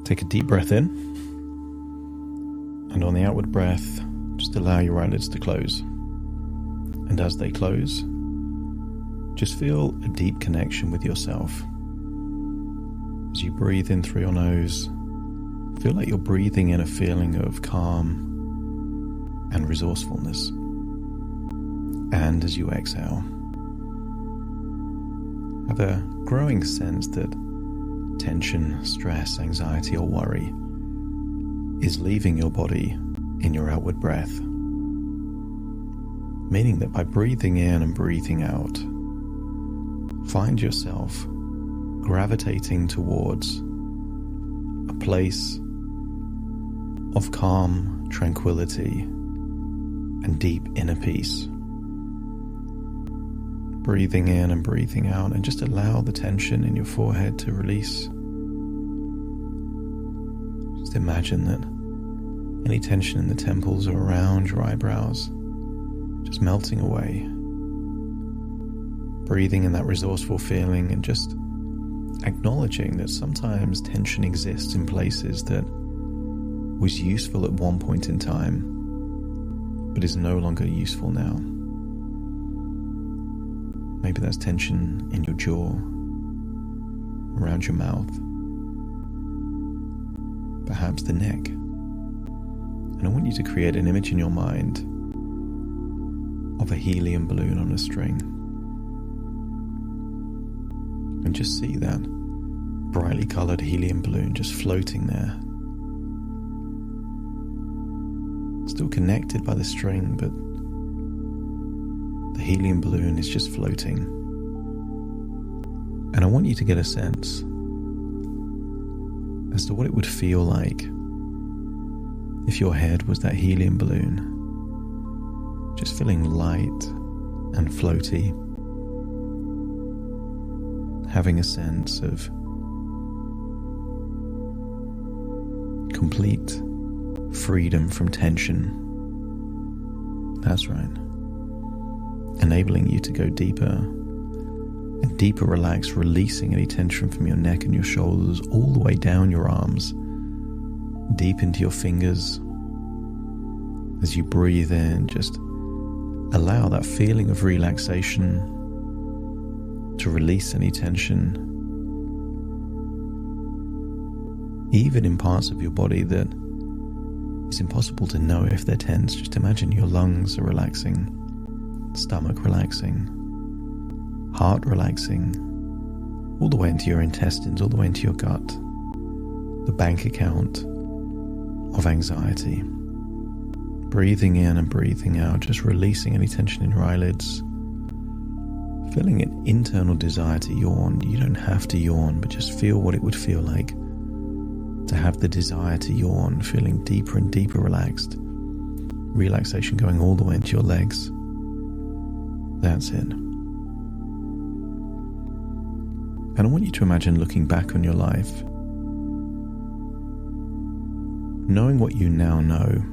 Take a deep breath in, and on the outward breath, just allow your eyelids to close. And as they close, just feel a deep connection with yourself. As you breathe in through your nose, feel like you're breathing in a feeling of calm and resourcefulness. And as you exhale, have a growing sense that tension, stress, anxiety, or worry is leaving your body in your outward breath. Meaning that by breathing in and breathing out, find yourself gravitating towards a place of calm, tranquility, and deep inner peace. Breathing in and breathing out, and just allow the tension in your forehead to release. Just imagine that any tension in the temples or around your eyebrows just melting away. Breathing in that resourceful feeling and just acknowledging that sometimes tension exists in places that was useful at one point in time, but is no longer useful now. Maybe that's tension in your jaw, around your mouth, perhaps the neck. And I want you to create an image in your mind of a helium balloon on a string. And just see that brightly colored helium balloon just floating there. Still connected by the string, but the helium balloon is just floating. And I want you to get a sense as to what it would feel like if your head was that helium balloon, just feeling light and floaty, having a sense of complete freedom from tension. That's right. Enabling you to go deeper and deeper relaxed, releasing any tension from your neck and your shoulders all the way down your arms, deep into your fingers. As you breathe in, just allow that feeling of relaxation to release any tension, even in parts of your body that it's impossible to know if they're tense. Just imagine your lungs are relaxing, stomach relaxing, heart relaxing, all the way into your intestines, all the way into your gut, the bank account of anxiety. Breathing in and breathing out, just releasing any tension in your eyelids, feeling an internal desire to yawn. You don't have to yawn, but just feel what it would feel like to have the desire to yawn, feeling deeper and deeper relaxed. Relaxation going all the way into your legs. That's it. And I want you to imagine looking back on your life, knowing what you now know,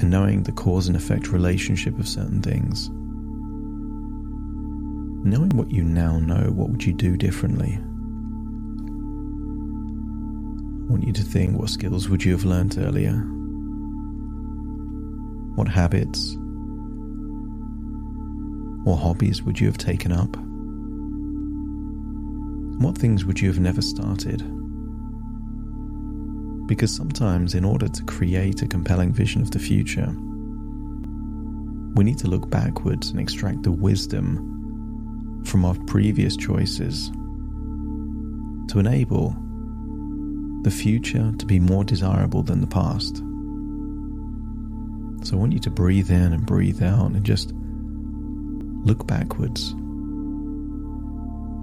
and knowing the cause and effect relationship of certain things. Knowing what you now know, what would you do differently? I want you to think, what skills would you have learned earlier? What habits or hobbies would you have taken up? What things would you have never started? Because sometimes in order to create a compelling vision of the future, we need to look backwards and extract the wisdom from our previous choices to enable the future to be more desirable than the past. So I want you to breathe in and breathe out and just look backwards.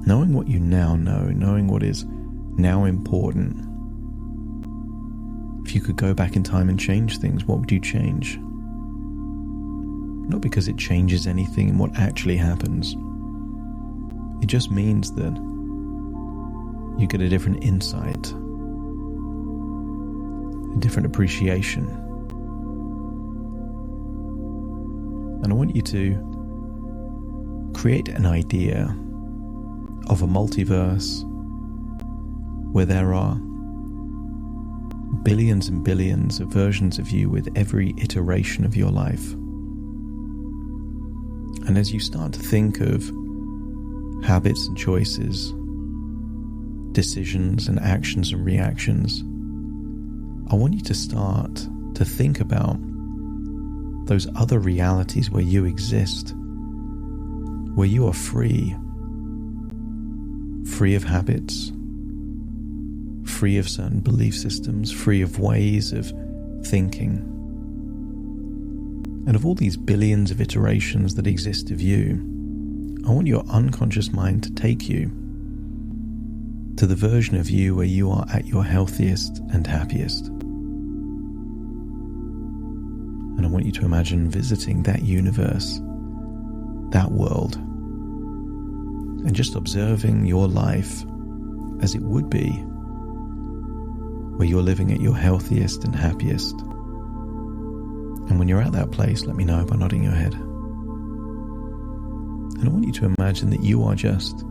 Knowing what you now know, knowing what is now important. If you could go back in time and change things, what would you change? Not because it changes anything in what actually happens. It just means that you get a different insight, a different appreciation. And I want you to create an idea of a multiverse where there are billions and billions of versions of you with every iteration of your life. And as you start to think of habits and choices, decisions and actions and reactions, I want you to start to think about those other realities where you exist, where you are free of habits, free of certain belief systems, free of ways of thinking, and of all these billions of iterations that exist of you. I want your unconscious mind to take you to the version of you where you are at your healthiest and happiest. And I want you to imagine visiting that universe, that world, and just observing your life as it would be, where you're living at your healthiest and happiest. And when you're at that place, let me know by nodding your head. And I want you to imagine that you are just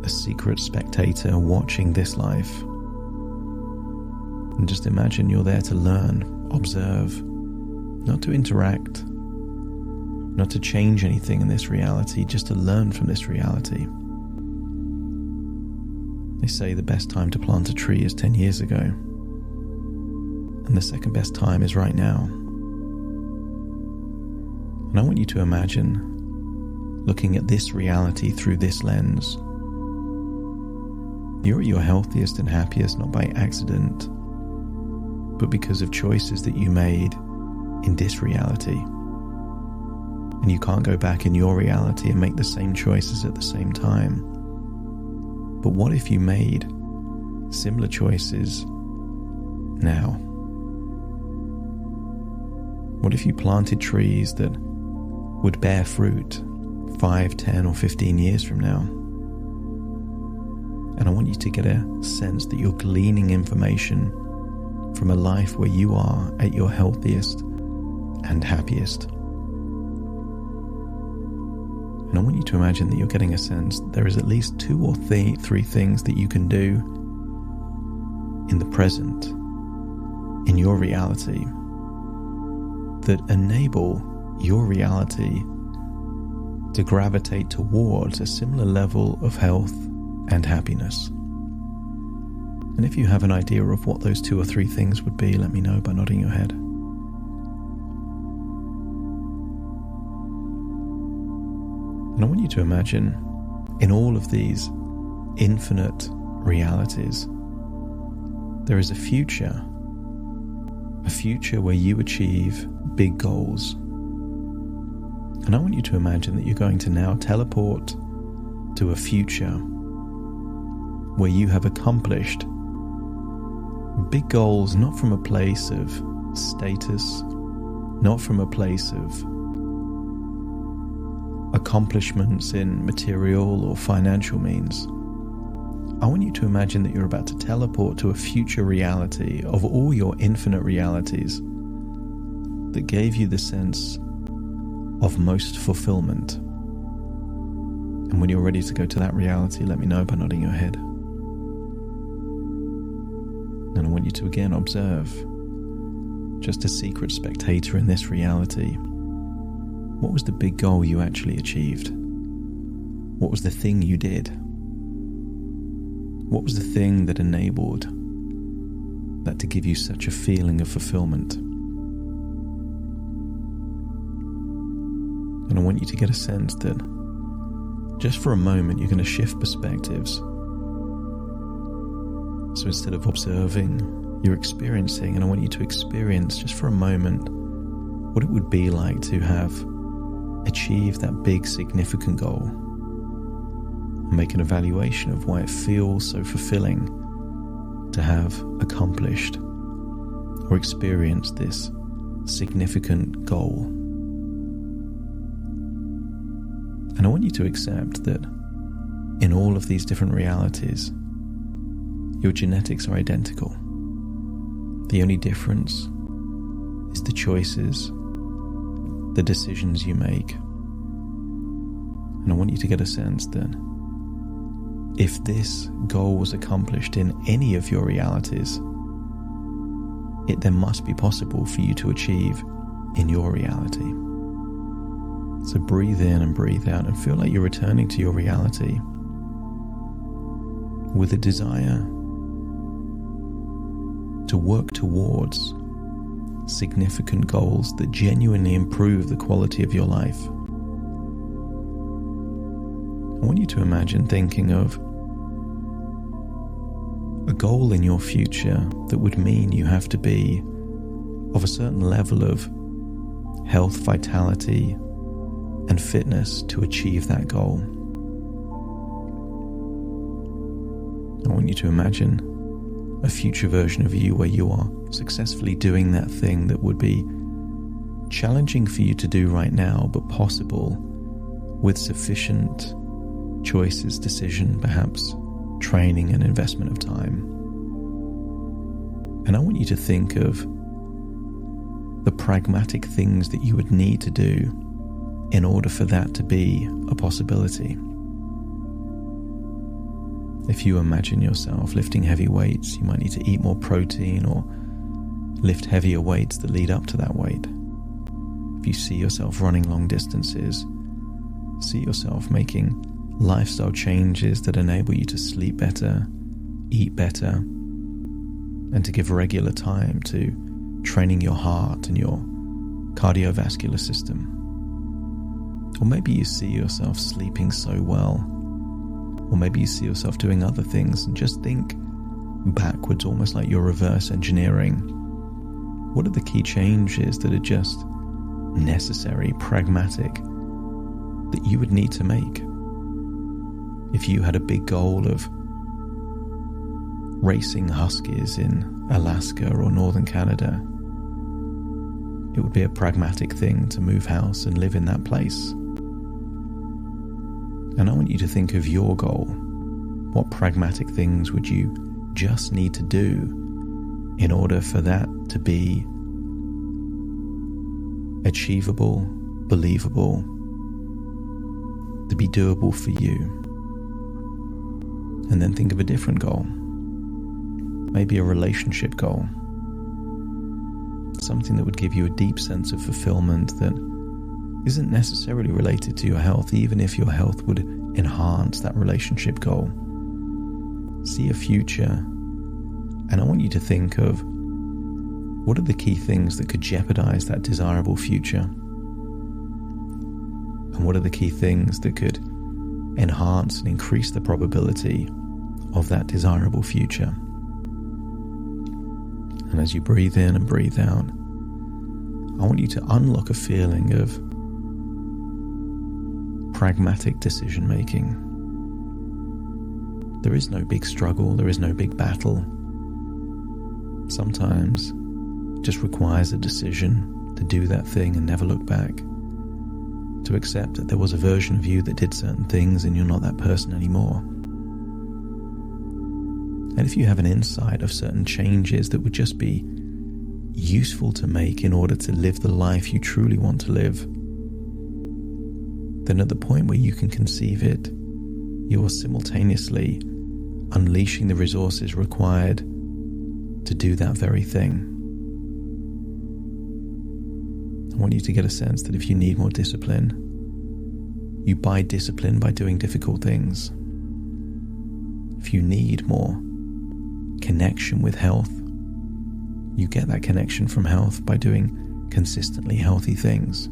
a secret spectator watching this life. And just imagine you're there to learn, observe, not to interact, not to change anything in this reality, just to learn from this reality. They say the best time to plant a tree is 10 years ago, and the second best time is right now. And I want you to imagine looking at this reality through this lens. You're at your healthiest and happiest not by accident, but because of choices that you made in this reality. And you can't go back in your reality and make the same choices at the same time. But what if you made similar choices now? What if you planted trees that would bear fruit 5, 10, or 15 years from now? And I want you to get a sense that you're gleaning information from a life where you are at your healthiest and happiest. And I want you to imagine that you're getting a sense that there is at least 2 or 3 things that you can do in the present, in your reality, that enable your reality to gravitate towards a similar level of health and happiness. And if you have an idea of what those 2 or 3 things would be, let me know by nodding your head. And I want you to imagine in all of these infinite realities, there is a future where you achieve big goals. And I want you to imagine that you're going to now teleport to a future where you have accomplished big goals, not from a place of status, not from a place of accomplishments in material or financial means. I want you to imagine that you're about to teleport to a future reality of all your infinite realities that gave you the sense of most fulfillment. And when you're ready to go to that reality, let me know by nodding your head. And I want you to again observe, just a secret spectator in this reality, what was the big goal you actually achieved? What was the thing you did? What was the thing that enabled that to give you such a feeling of fulfillment? And I want you to get a sense that just for a moment you're going to shift perspectives. So instead of observing, you're experiencing, and I want you to experience just for a moment what it would be like to have achieved that big significant goal. Make an evaluation of why it feels so fulfilling to have accomplished or experienced this significant goal. And I want you to accept that in all of these different realities, your genetics are identical. The only difference is the choices, the decisions you make. And I want you to get a sense that if this goal was accomplished in any of your realities, it then must be possible for you to achieve in your reality. So breathe in and breathe out and feel like you're returning to your reality with a desire to work towards significant goals that genuinely improve the quality of your life. I want you to imagine thinking of a goal in your future that would mean you have to be of a certain level of health, vitality, and fitness to achieve that goal. I want you to imagine a future version of you where you are successfully doing that thing that would be challenging for you to do right now, but possible with sufficient choices, decision, perhaps training and investment of time. And I want you to think of the pragmatic things that you would need to do in order for that to be a possibility. If you imagine yourself lifting heavy weights, you might need to eat more protein or lift heavier weights that lead up to that weight. If you see yourself running long distances, see yourself making lifestyle changes that enable you to sleep better, eat better, and to give regular time to training your heart and your cardiovascular system. Or maybe you see yourself sleeping so well, or maybe you see yourself doing other things, and just think backwards, almost like you're reverse engineering. What are the key changes that are just necessary, pragmatic, that you would need to make? If you had a big goal of racing huskies in Alaska or northern Canada, it would be a pragmatic thing to move house and live in that place. And I want you to think of your goal. What pragmatic things would you just need to do in order for that to be achievable, believable, to be doable for you? And then think of a different goal. Maybe a relationship goal. Something that would give you a deep sense of fulfillment that isn't necessarily related to your health, even if your health would enhance that relationship goal. See a future, and I want you to think of what are the key things that could jeopardize that desirable future? And what are the key things that could enhance and increase the probability of that desirable future? And as you breathe in and breathe out, I want you to unlock a feeling of pragmatic decision making. There is no big struggle, there is no big battle. Sometimes it just requires a decision to do that thing and never look back, to accept that there was a version of you that did certain things and you're not that person anymore. And if you have an insight of certain changes that would just be useful to make in order to live the life you truly want to live, then at the point where you can conceive it, you are simultaneously unleashing the resources required to do that very thing. I want you to get a sense that if you need more discipline, you buy discipline by doing difficult things. If you need more connection with health, you get that connection from health by doing consistently healthy things.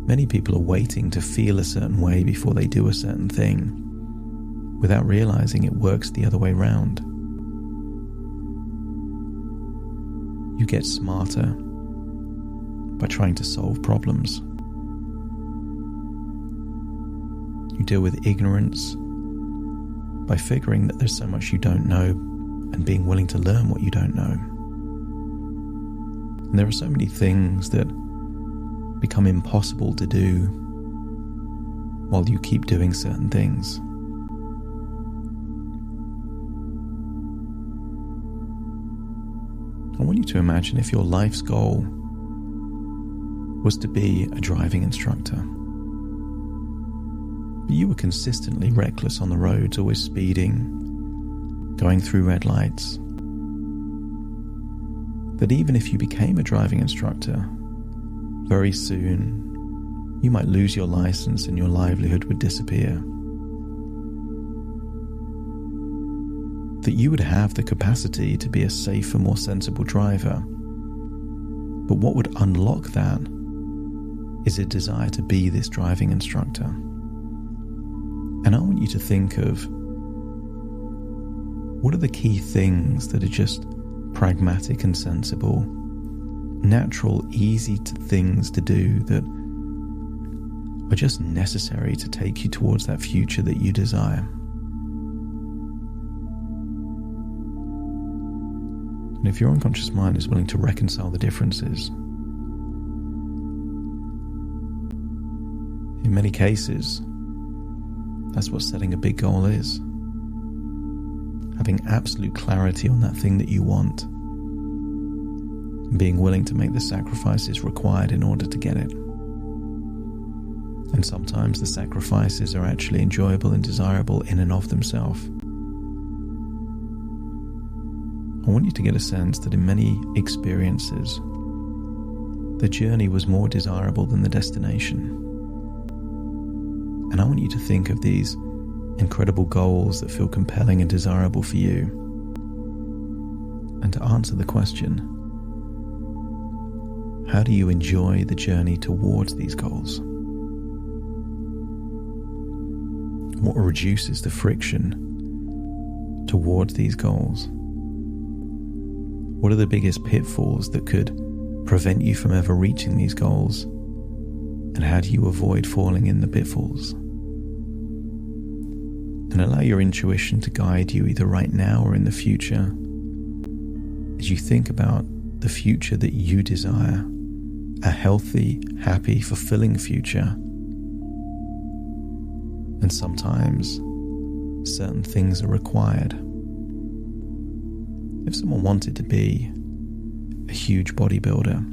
Many people are waiting to feel a certain way before they do a certain thing, without realizing it works the other way round. You get smarter by trying to solve problems. You deal with ignorance by figuring that there's so much you don't know and being willing to learn what you don't know. And there are so many things that become impossible to do while you keep doing certain things. I want you to imagine if your life's goal was to be a driving instructor, but you were consistently reckless on the roads, always speeding, going through red lights. that even if you became a driving instructor, very soon you might lose your license and your livelihood would disappear. That you would have the capacity to be a safer, more sensible driver. But what would unlock that is a desire to be this driving instructor. And I want you to think of what are the key things that are just pragmatic and sensible, natural, easy things to do that are just necessary to take you towards that future that you desire. And if your unconscious mind is willing to reconcile the differences, in many cases, that's what setting a big goal is. Having absolute clarity on that thing that you want, and being willing to make the sacrifices required in order to get it. And sometimes the sacrifices are actually enjoyable and desirable in and of themselves. I want you to get a sense that in many experiences, the journey was more desirable than the destination. And I want you to think of these incredible goals that feel compelling and desirable for you, and to answer the question, how do you enjoy the journey towards these goals? What reduces the friction towards these goals? What are the biggest pitfalls that could prevent you from ever reaching these goals? And how do you avoid falling in the pitfalls? And allow your intuition to guide you either right now or in the future as you think about the future that you desire, a healthy, happy, fulfilling future. And sometimes certain things are required. If someone wanted to be a huge bodybuilder,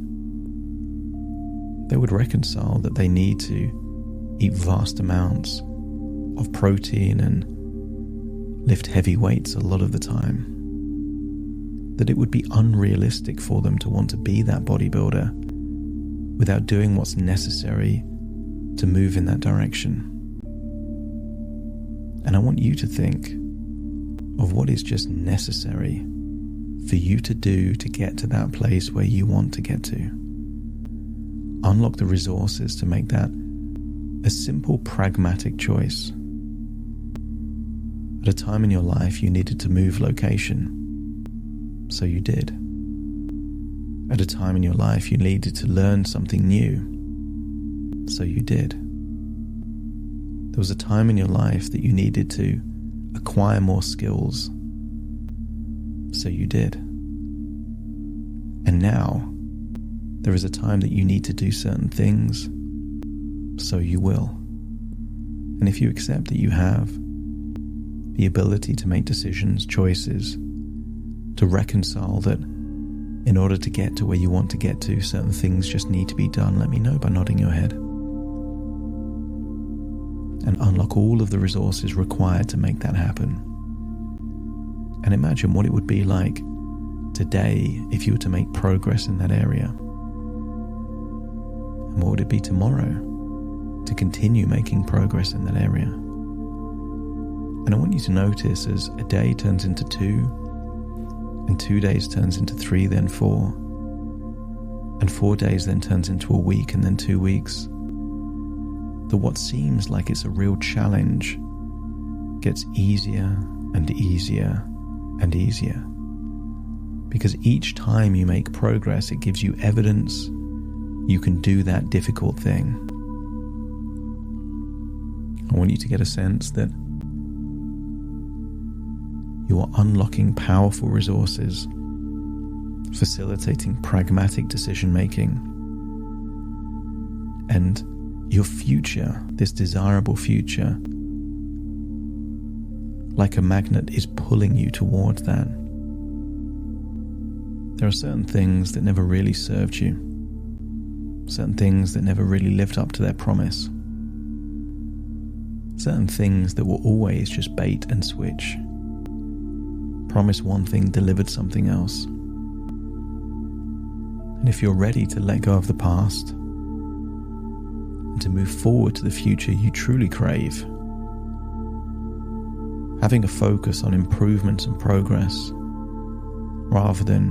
they would reconcile that they need to eat vast amounts of protein and lift heavy weights a lot of the time. That it would be unrealistic for them to want to be that bodybuilder without doing what's necessary to move in that direction. And I want you to think of what is just necessary for you to do to get to that place where you want to get to. Unlock the resources to make that a simple, pragmatic choice. At a time in your life, you needed to move location, so you did. At a time in your life, you needed to learn something new, so you did. There was a time in your life that you needed to acquire more skills, so you did. And now, there is a time that you need to do certain things, so you will. And if you accept that you have the ability to make decisions, choices, to reconcile that in order to get to where you want to get to, certain things just need to be done, let me know by nodding your head. And unlock all of the resources required to make that happen. And imagine what it would be like today if you were to make progress in that area. And what would it be tomorrow to continue making progress in that area? And I want you to notice as a day turns into 2, and 2 days turns into 3, then 4, and 4 days then turns into a week, and then 2 weeks, that what seems like it's a real challenge gets easier and easier and easier. Because each time you make progress, it gives you evidence you can do that difficult thing. I want you to get a sense that you are unlocking powerful resources, facilitating pragmatic decision making, and your future, this desirable future, like a magnet, is pulling you towards that. There are certain things that never really served you, certain things that never really lived up to their promise, certain things that were always just bait and switch. Promised one thing, delivered something else. And if you're ready to let go of the past and to move forward to the future you truly crave, having a focus on improvements and progress rather than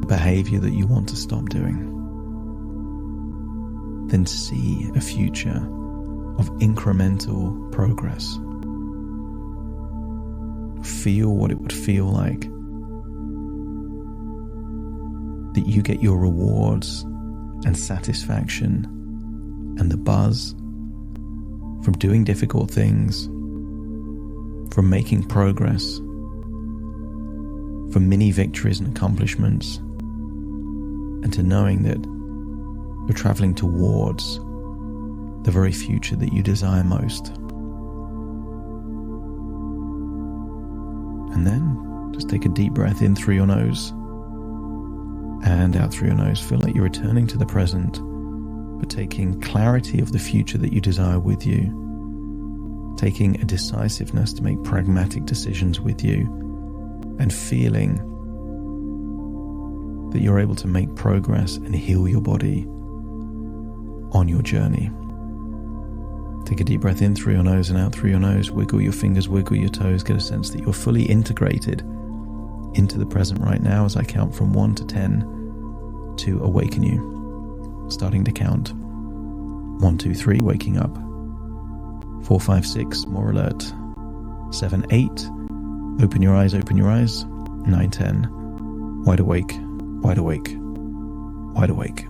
the behavior that you want to stop doing, then see a future of incremental progress. Feel what it would feel like that you get your rewards and satisfaction and the buzz from doing difficult things, from making progress, from mini victories and accomplishments, and to knowing that you're traveling towards the very future that you desire most. And then just take a deep breath in through your nose and out through your nose. Feel like you're returning to the present, but taking clarity of the future that you desire with you, taking a decisiveness to make pragmatic decisions with you, and feeling that you're able to make progress and heal your body on your journey. Take a deep breath in through your nose and out through your nose. Wiggle your fingers, wiggle your toes. Get a sense that you're fully integrated into the present right now as I count from 1 to 10 to awaken you. Starting to count. 1, 2, 3, waking up. 4, 5, 6, more alert. 7, 8, open your eyes, open your eyes. 9, 10, wide awake, wide awake, wide awake.